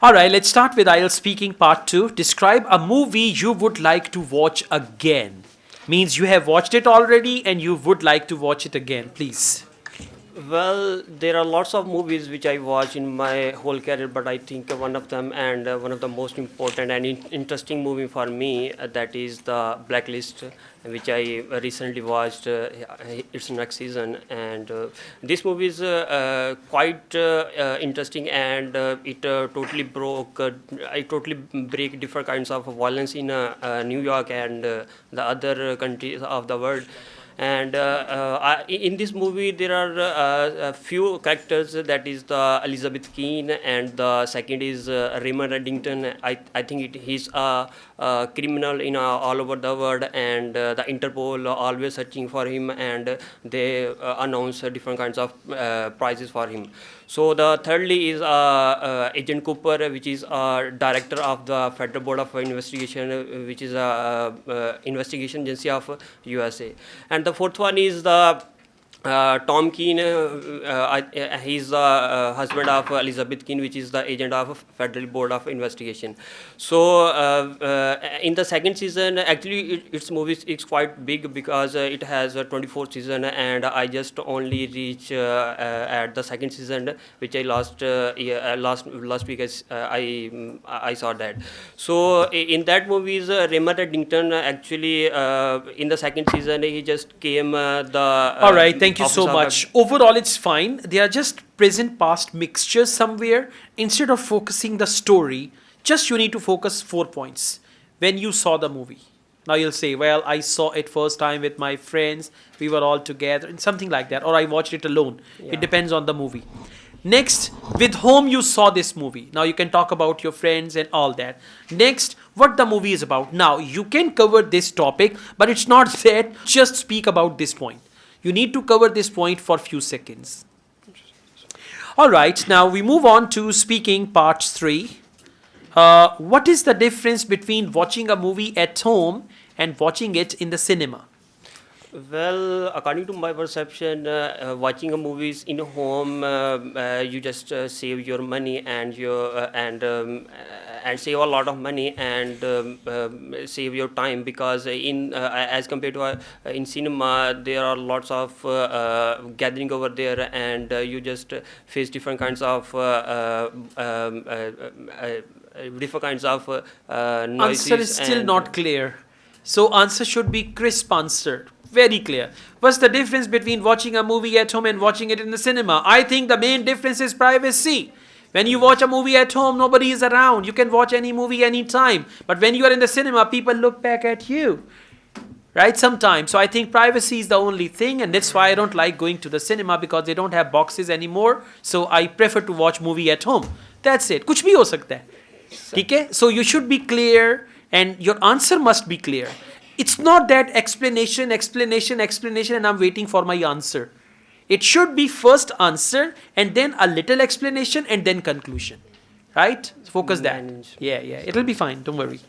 All right, let's start with Ielts speaking part 2. Describe a movie you would like to watch again. Means you have watched it already and you would like to watch it again. Please. Well, there are lots of movies which I watch in my whole career, but I think one of them and one of the most important and interesting movie for me that is the Blacklist, which I recently watched. Its next season, and this movie is quite interesting, and it totally broke. I totally break different kinds of violence in New York and the other countries of the world. And in this movie there are a few characters, that is the Elizabeth Keane, and the second is Raymond Reddington. I think he's a criminal in all over the world, and the Interpol are always searching for him, and they announce different kinds of prizes for him. So the thirdly is Agent Cooper, which is director of the Federal Board of Investigation, which is a investigation agency of USA. And the fourth one is the Tom Keane. He's the husband of Elizabeth Keane, which is the agent of Federal Board of Investigation. So in the second season, actually its movie is quite big because it has a 24 season, and I just only reach at the second season, which I last week. I saw that. So in that movie is Raymond Reddington. Actually, in the second season he just came the. All right, thank you so officer much. Overall, it's fine. They are just present past mixtures somewhere. Instead of focusing the story, just you need to focus 4 points. When you saw the movie. Now you'll say, well, I saw it first time with my friends. We were all together and something like that. Or I watched it alone. Yeah. It depends on the movie. Next, with whom you saw this movie. Now you can talk about your friends and all that. Next, what the movie is about. Now you can cover this topic, but it's not that just speak about this point. You need to cover this point for few seconds. All right, now we move on to speaking part 3. What is the difference between watching a movie at home and watching it in the cinema? Well, according to my perception, watching a movies in home, you just save your money and and save a lot of money, and save your time, because in as compared to in cinema there are lots of gathering over there, and you just face different kinds of different kinds of noises. Answer is still and not clear. So answer should be crisp answer. Very clear. What's the difference between watching a movie at home and watching it in the cinema? I think the main difference is privacy. When you watch a movie at home, nobody is around. You can watch any movie anytime. But when you are in the cinema, people look back at you. Right? Sometimes. So I think privacy is the only thing, and that's why I don't like going to the cinema, because they don't have boxes anymore. So I prefer to watch movie at home. That's it. कुछ भी हो सकता है. ठीक है? So you should be clear, and your answer must be clear. It's not that explanation, and I'm waiting for my answer. It should be first answer and then a little explanation and then conclusion. Right? Focus that. Manage. Yeah. It'll be fine. Don't worry.